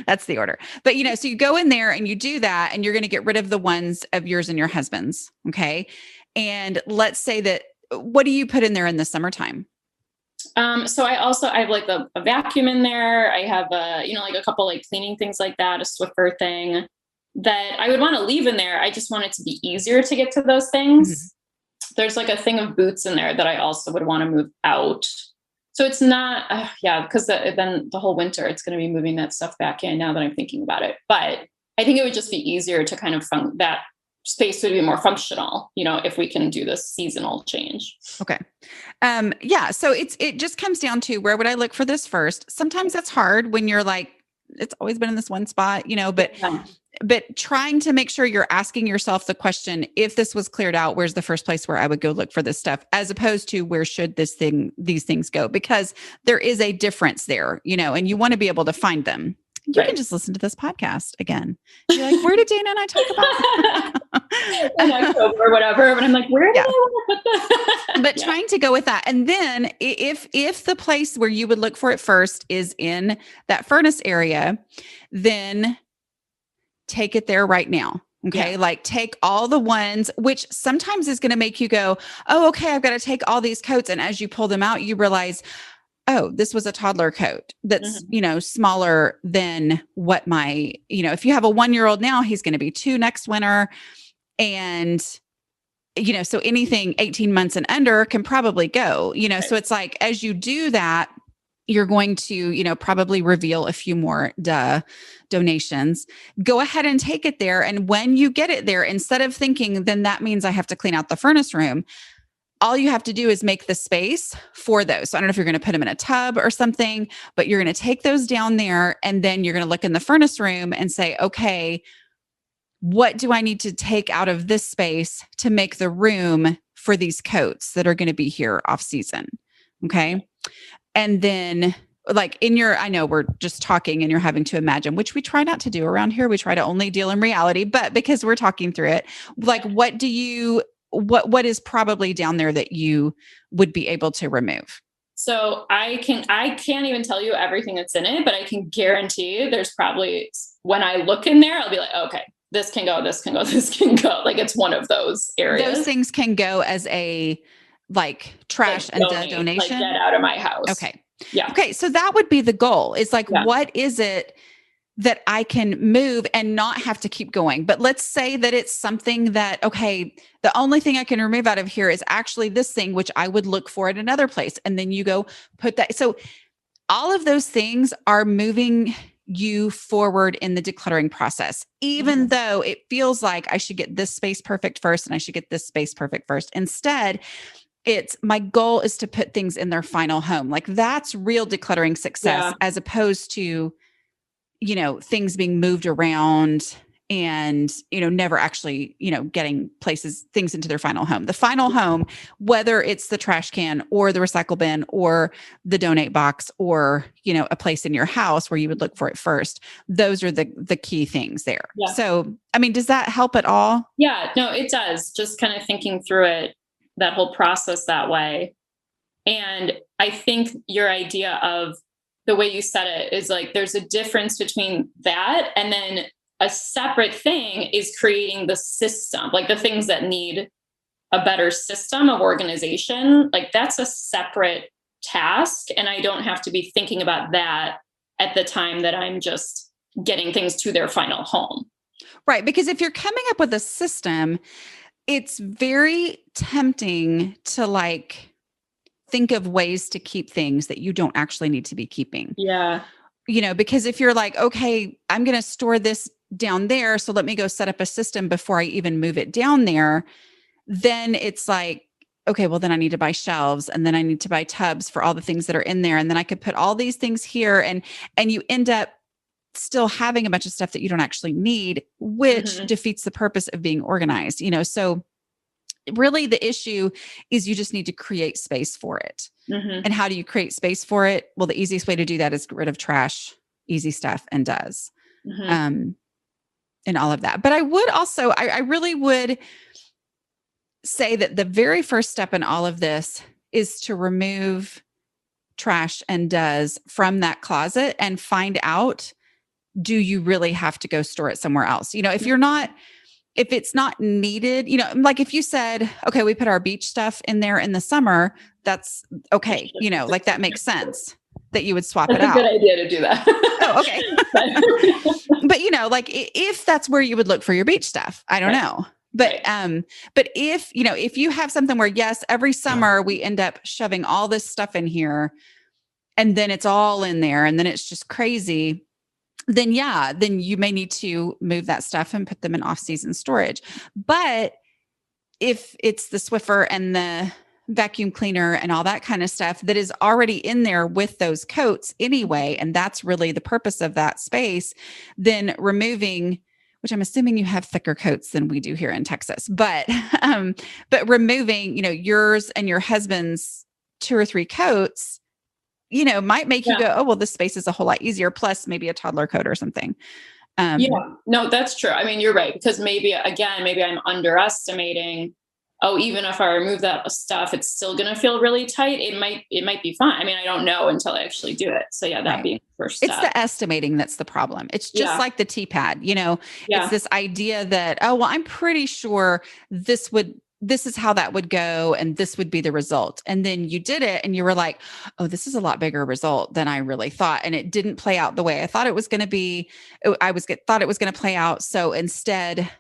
S1: that's the order. But, so you go in there and you do that, and you're going to get rid of the ones of yours and your husband's. Okay. And let's say that, what do you put in there in the summertime?
S2: So I have like a vacuum in there. I have like a couple like cleaning things like that, a Swiffer thing that I would want to leave in there. I just want it to be easier to get to those things. There's like a thing of boots in there that I also would want to move out. So it's not, because then the whole winter, it's going to be moving that stuff back in now that I'm thinking about it. But I think it would just be easier to kind of that space would be more functional, if we can do this seasonal change. Okay.
S1: So it just comes down to, where would I look for this first? Sometimes that's hard when you're like, it's always been in this one spot, but trying to make sure you're asking yourself the question, if this was cleared out, where's the first place where I would go look for this stuff, as opposed to where should these things go? Because there is a difference there, and you want to be able to find them. You can just listen to this podcast again. You're like, where did Dana and I talk about?
S2: In October or whatever. But I'm like, where do I want to put that?
S1: But trying to go with that. And then if the place where you would look for it first is in that furnace area, then take it there right now. Okay. Yeah. Like take all the ones, which sometimes is going to make you go, oh, okay, I've got to take all these coats. And as you pull them out, you realize, oh, this was a toddler coat that's, smaller than what my, if you have a 1-year-old now, he's going to be 2 next winter. And, so anything 18 months and under can probably go, so it's like, as you do that, you're going to, probably reveal a few more donations. Go ahead and take it there. And when you get it there, instead of thinking, then that means I have to clean out the furnace room, all you have to do is make the space for those. So I don't know if you're going to put them in a tub or something, but you're going to take those down there, and then you're going to look in the furnace room and say, okay, what do I need to take out of this space to make the room for these coats that are going to be here off season? Okay. And then like I know we're just talking and you're having to imagine, which we try not to do around here. We try to only deal in reality, but because we're talking through it, like, what is probably down there that you would be able to remove?
S2: So I can't even tell you everything that's in it, but I can guarantee there's probably, when I look in there, I'll be like, okay, this can go, this can go, this can go. Like it's one of those areas.
S1: Those things can go as a like trash
S2: like
S1: and donation.
S2: Like get out of my house.
S1: Okay.
S2: Yeah.
S1: Okay. So that would be the goal. Is like,
S2: Yeah.
S1: what is it that I can move and not have to keep going? But let's say that it's something that, okay, the only thing I can remove out of here is actually this thing, which I would look for at another place. And then you go put that. So all of those things are moving you forward in the decluttering process, even though it feels like I should get this space perfect first and I should get this space perfect first. Instead, it's my goal is to put things in their final home. Like that's real decluttering success, as opposed to, things being moved around and, never actually, getting things into their final home. The final home, whether it's the trash can or the recycle bin or the donate box or, a place in your house where you would look for it first, those are the key things there. Yeah. So, I mean, does that help at all?
S2: Yeah, no, it does. Just kind of thinking through it, that whole process that way. And I think your idea of the way you said it is like, there's a difference between that and then a separate thing is creating the system, like the things that need a better system of organization. Like that's a separate task. And I don't have to be thinking about that at the time that I'm just getting things to their final home.
S1: Right. Because if you're coming up with a system, it's very tempting to like think of ways to keep things that you don't actually need to be keeping.
S2: Yeah.
S1: Because if you're like, okay, I'm going to store this down there, so let me go set up a system before I even move it down there, then it's like, okay, well then I need to buy shelves and then I need to buy tubs for all the things that are in there. And then I could put all these things here and you end up still having a bunch of stuff that you don't actually need, which defeats the purpose of being organized, so really the issue is you just need to create space for it. And how do you create space for it? Well, the easiest way to do that is get rid of trash, easy stuff, and does, and all of that. But I would also, I really would say that the very first step in all of this is to remove trash and does from that closet and find out, do you really have to go store it somewhere else? If it's not needed, like if you said, okay, we put our beach stuff in there in the summer, that's okay. Like that makes sense that you would swap it out.
S2: That's a good idea to do that.
S1: Oh, okay. But like if that's where you would look for your beach stuff, I don't know. But, but if you have something where, yes, every summer we end up shoving all this stuff in here and then it's all in there and then it's just crazy, then you may need to move that stuff and put them in off-season storage. But if it's the Swiffer and the vacuum cleaner and all that kind of stuff that is already in there with those coats anyway, and that's really the purpose of that space, then removing, which I'm assuming you have thicker coats than we do here in Texas, but removing, yours and your husband's 2 or 3 coats, might make you go, oh, well, this space is a whole lot easier. Plus maybe a toddler coat or something.
S2: No, that's true. I mean, you're right. Because maybe I'm underestimating, even if I remove that stuff, it's still going to feel really tight. It might be fine. I mean, I don't know until I actually do it. So that being the first step.
S1: It's the estimating that's the problem. It's just like the T-pad, it's this idea that, oh, well, I'm pretty sure this is how that would go. And this would be the result. And then you did it and you were like, oh, this is a lot bigger result than I really thought. And it didn't play out the way I thought it was going to be. Thought it was going to play out. So instead,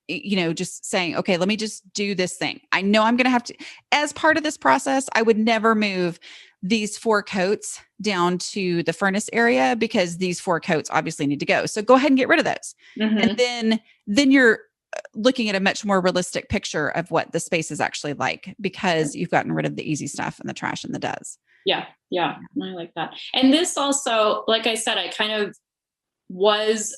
S1: just saying, okay, let me just do this thing. I know I'm going to have to, as part of this process, I would never move these 4 coats down to the furnace area because these 4 coats obviously need to go. So go ahead and get rid of those. And then you're looking at a much more realistic picture of what the space is actually like because you've gotten rid of the easy stuff and the trash and the does.
S2: Yeah. I like that. And this also, like I said, I kind of was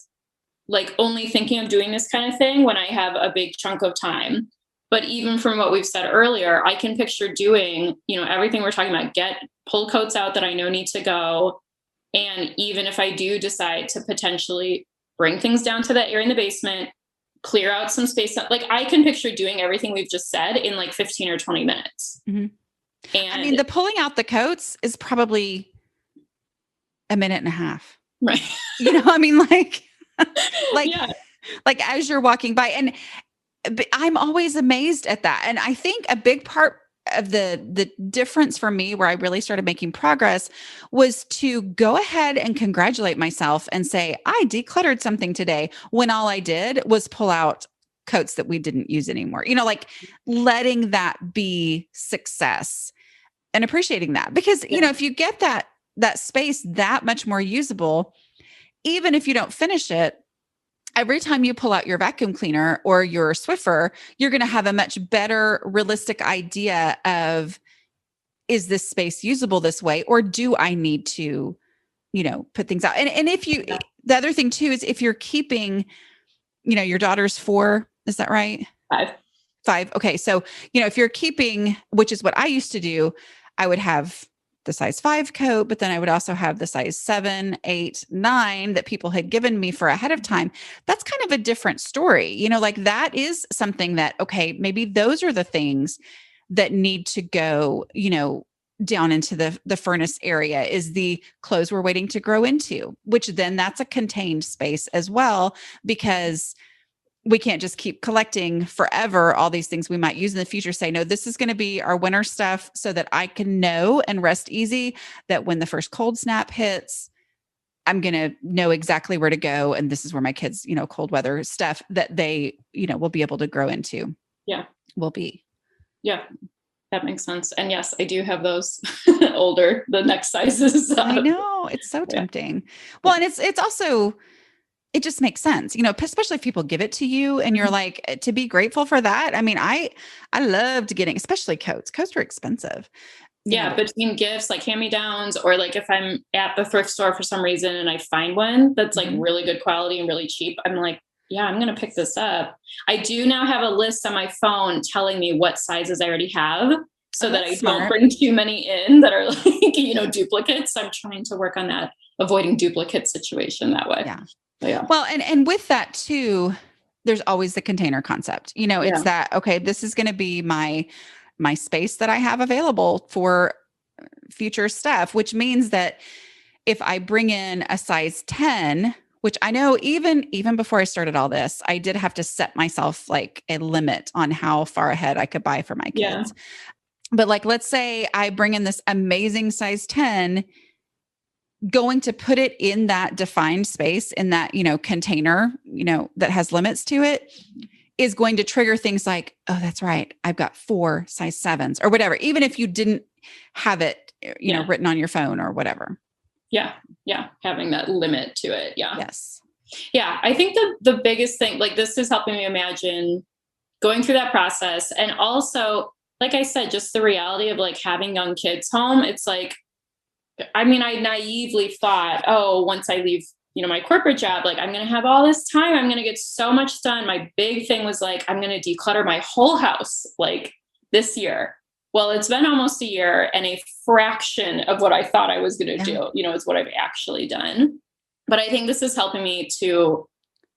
S2: like only thinking of doing this kind of thing when I have a big chunk of time. But even from what we've said earlier, I can picture doing, everything we're talking about, pull coats out that I know need to go. And even if I do decide to potentially bring things down to that area in the basement, clear out some space, like I can picture doing everything we've just said in like 15 or 20 minutes. And
S1: I mean, the pulling out the coats is probably a minute and a half.
S2: Right.
S1: I mean, like, like as you're walking by. And but I'm always amazed at that. And I think a big part of the difference for me where I really started making progress was to go ahead and congratulate myself and say, I decluttered something today, when all I did was pull out coats that we didn't use anymore. Like letting that be success and appreciating that. Because, if you get that space that much more usable, even if you don't finish it, every time you pull out your vacuum cleaner or your Swiffer, you're going to have a much better realistic idea of, is this space usable this way? Or do I need to, put things out? And if you, the other thing too, is if you're keeping, your daughter's 4, is that right? 5. Okay. So, if you're keeping, which is what I used to do, I would have the size 5 coat, but then I would also have the size 7, 8, 9 that people had given me for ahead of time. That's kind of a different story. Like that is something that, okay, maybe those are the things that need to go, down into the furnace area, is the clothes we're waiting to grow into, which then that's a contained space as well, because we can't just keep collecting forever all these things we might use in the future. Say, no, this is going to be our winter stuff so that I can know and rest easy that when the first cold snap hits, I'm going to know exactly where to go. And this is where my kids, cold weather stuff that they, will be able to grow into.
S2: Yeah.
S1: Will be.
S2: Yeah. That makes sense. And yes, I do have those the next sizes.
S1: I know, it's so tempting. Well, and it's also, it just makes sense, especially if people give it to you and you're like, to be grateful for that. I mean, I loved getting, especially coats. Coats are expensive.
S2: Yeah. Between gifts, like hand-me-downs, or like if I'm at the thrift store for some reason and I find one that's like really good quality and really cheap, I'm like, yeah, I'm going to pick this up. I do now have a list on my phone telling me what sizes I already have, so that I don't bring too many in that are like, duplicates. I'm trying to work on that, avoiding duplicate situation that way.
S1: Yeah.
S2: Yeah.
S1: Well, and with that too, there's always the container concept. It's that, okay, this is going to be my space that I have available for future stuff, which means that if I bring in a size 10, which I know even before I started all this, I did have to set myself like a limit on how far ahead I could buy for my kids. Yeah. But like, let's say I bring in this amazing size 10, going to put it in that defined space, in that, container, that has limits to it, is going to trigger things like, oh, that's right, I've got 4 size 7s or whatever, even if you didn't have it, written on your phone or whatever.
S2: Yeah. Yeah. Having that limit to it. Yeah.
S1: Yes.
S2: Yeah. I think the biggest thing, like this is helping me imagine going through that process. And also, like I said, just the reality of like having young kids home. It's like, I mean, I naively thought, oh, once I leave, my corporate job, like I'm going to have all this time. I'm going to get so much done. My big thing was like, I'm going to declutter my whole house like this year. Well, it's been almost a year, and a fraction of what I thought I was going to do, is what I've actually done. But I think this is helping me to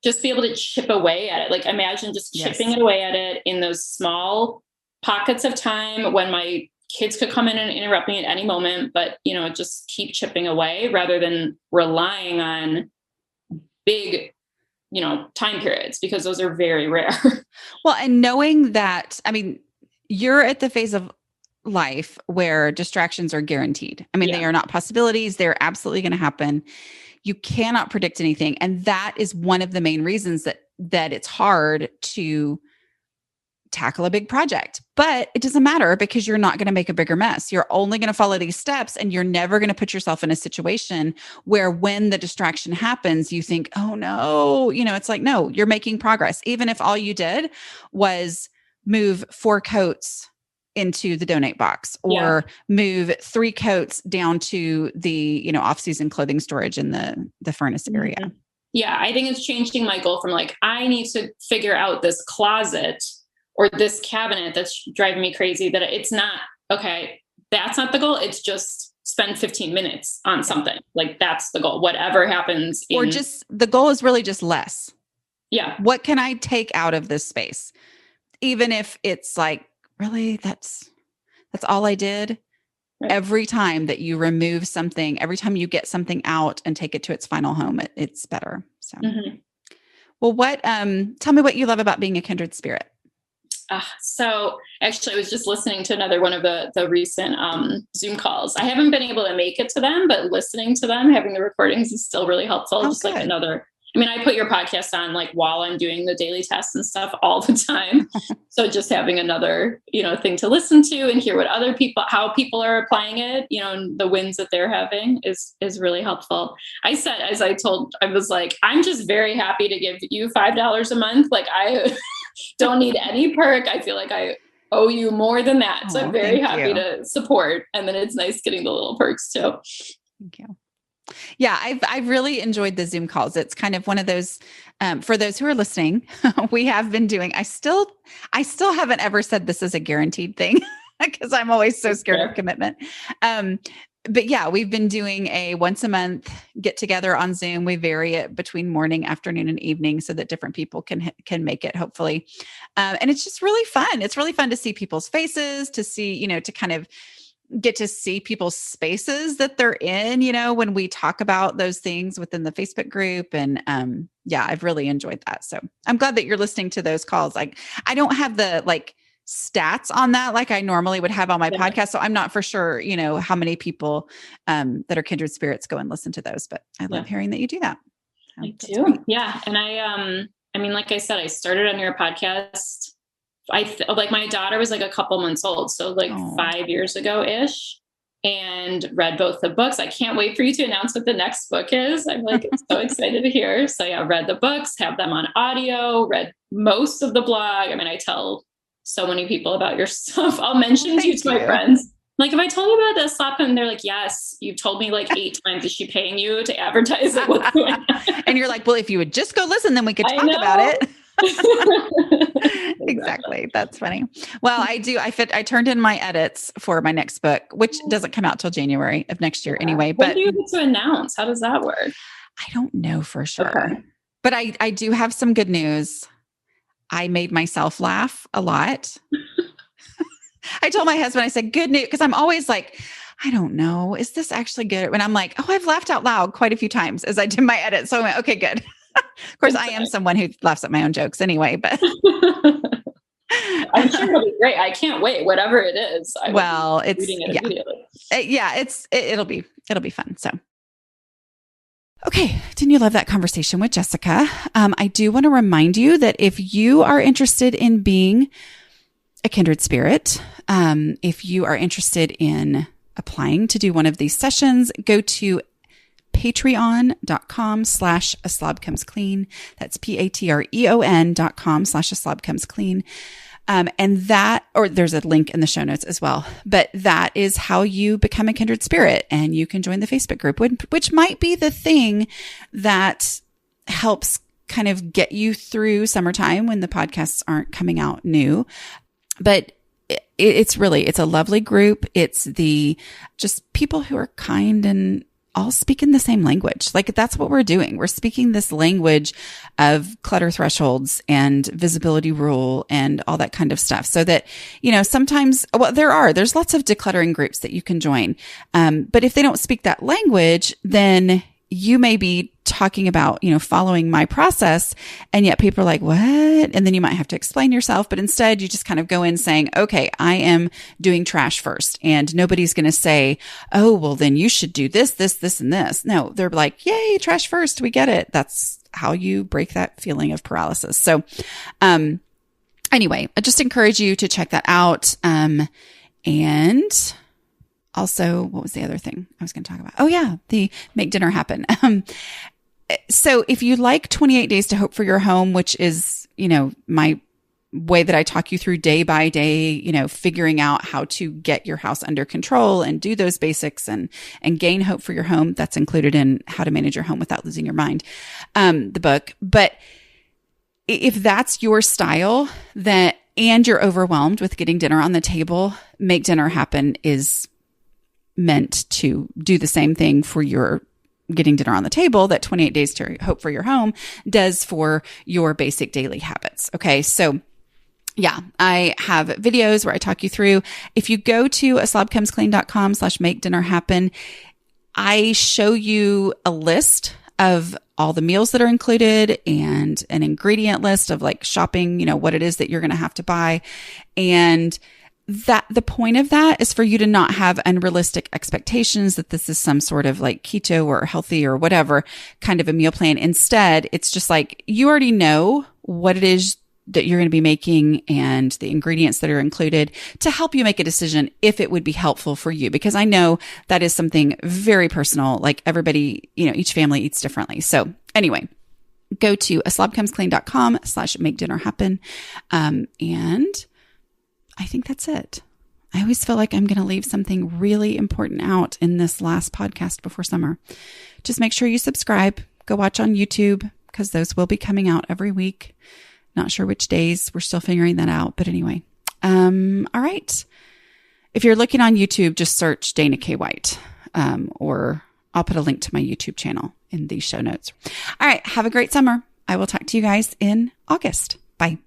S2: just be able to chip away at it. Like imagine just chipping it away at it in those small pockets of time when my kids could come in and interrupt me at any moment, but, just keep chipping away rather than relying on big, time periods, because those are very rare.
S1: Well, and knowing that, I mean, you're at the phase of life where distractions are guaranteed. I mean, they are not possibilities. They're absolutely going to happen. You cannot predict anything. And that is one of the main reasons that it's hard to tackle a big project. But it doesn't matter, because you're not going to make a bigger mess. You're only going to follow these steps, and you're never going to put yourself in a situation where when the distraction happens, you think, oh no, it's like, no, you're making progress. Even if all you did was move 4 coats into the donate box, or move 3 coats down to the, off-season clothing storage in the furnace area. Mm-hmm.
S2: Yeah. I think it's changing my goal from like, I need to figure out this closet or this cabinet that's driving me crazy, that it's not, okay, that's not the goal. It's just spend 15 minutes on something. Like that's the goal, whatever happens.
S1: Or just the goal is really just less.
S2: Yeah.
S1: What can I take out of this space? Even if it's like, really, that's all I did. Right. Every time that you remove something, every time you get something out and take it to its final home, it's better. So, Well, tell me what you love about being a kindred spirit.
S2: So actually, I was just listening to another one of the recent Zoom calls. I haven't been able to make it to them, but listening to them, having the recordings is still really helpful.
S1: Oh,
S2: just
S1: good.
S2: like I put your podcast on like while I'm doing the daily tests and stuff all the time. So just having another, thing to listen to and hear what how people are applying it, and the wins that they're having is really helpful. I was like, I'm just very happy to give you $5 a month. Like I don't need any perk. I feel like I owe you more than that. So I'm very happy to support. And then it's nice getting the little perks too.
S1: Thank you. Yeah, I've really enjoyed the Zoom calls. It's kind of one of those, for those who are listening, we have been doing, I still haven't ever said this is a guaranteed thing because I'm always so scared of commitment. But yeah, we've been doing a once a month get together on Zoom. We vary it between morning, afternoon, and evening so that different people can make it, hopefully. And it's just really fun. It's really fun to see people's faces, to see, to kind of get to see people's spaces that they're in, when we talk about those things within the Facebook group. And yeah, I've really enjoyed that. So I'm glad that you're listening to those calls. Like I don't have the stats on that like I normally would have on my podcast. So I'm not for sure, how many people that are kindred spirits go and listen to those, but I love hearing that you do that. So
S2: I do. Great. Yeah. And like I said, I started on your podcast. My daughter was like a couple months old. So 5 years ago ish, and read both the books. I can't wait for you to announce what the next book is. I'm so excited to hear. So yeah, read the books, have them on audio, read most of the blog. I tell so many people about your stuff. I'll mention you to my friends. Like, if I told you about this slap, and they're like, yes, you've told me 8 times. Is she paying you to advertise it? What's going on?
S1: And you're like, well, if you would just go listen, then we could talk about it. Exactly. That's funny. Well, I turned in my edits for my next book, which doesn't come out till January of next year anyway. But
S2: when do you get to announce? How does that work?
S1: I don't know for sure. Okay. But I do have some good news. I made myself laugh a lot. I told my husband, I said, good news. Because I'm always like, I don't know. Is this actually good? And I'm like, oh, I've laughed out loud quite a few times as I did my edit. So I went, okay, good. Of course, I am someone who laughs at my own jokes anyway, but
S2: I'm sure it'll be great. I can't wait. Whatever it is.
S1: It's reading it immediately. It'll be fun. So. Okay. Didn't you love that conversation with Jessica? I do want to remind you that if you are interested in being a kindred spirit, if you are interested in applying to do one of these sessions, go to patreon.com/A Slob Comes Clean. That's patreon.com/A Slob Comes Clean. Or there's a link in the show notes as well, but that is how you become a kindred spirit, and you can join the Facebook group, which might be the thing that helps kind of get you through summertime when the podcasts aren't coming out new. But it's a lovely group. It's just people who are kind and all speaking the same language. Like that's what we're doing. We're speaking this language of clutter thresholds and visibility rule and all that kind of stuff. So that, sometimes, there's lots of decluttering groups that you can join. But if they don't speak that language, then you may be talking about, following my process, and yet people are like, what? And then you might have to explain yourself, but instead you just kind of go in saying, okay, I am doing trash first, and nobody's going to say, oh, well, then you should do this, this, this, and this. No, they're like, yay, trash first. We get it. That's how you break that feeling of paralysis. So, anyway, I just encourage you to check that out. And also, what was the other thing I was going to talk about? Oh yeah, the Make Dinner Happen. So if you like 28 Days to Hope for Your Home, which is, my way that I talk you through day by day, figuring out how to get your house under control and do those basics and gain hope for your home, that's included in How to Manage Your Home Without Losing Your Mind, the book. But if that's your style, and you're overwhelmed with getting dinner on the table, Make Dinner Happen is meant to do the same thing for your getting dinner on the table that 28 Days to Hope for Your Home does for your basic daily habits. Okay. So yeah, I have videos where I talk you through. If you go to aslobcomesclean.com/make dinner happen, I show you a list of all the meals that are included and an ingredient list of like shopping, what it is that you're going to have to buy. And that the point of that is for you to not have unrealistic expectations that this is some sort of like keto or healthy or whatever kind of a meal plan. Instead, it's just like you already know what it is that you're going to be making and the ingredients that are included to help you make a decision if it would be helpful for you. Because I know that is something very personal. Like everybody, each family eats differently. So anyway, go to aslobcomesclean.com/make-dinner-happen. And I think that's it. I always feel like I'm going to leave something really important out in this last podcast before summer. Just make sure you subscribe. Go watch on YouTube because those will be coming out every week. Not sure which days. We're still figuring that out. But anyway, all right. If you're looking on YouTube, just search Dana K. White, or I'll put a link to my YouTube channel in the show notes. All right. Have a great summer. I will talk to you guys in August. Bye.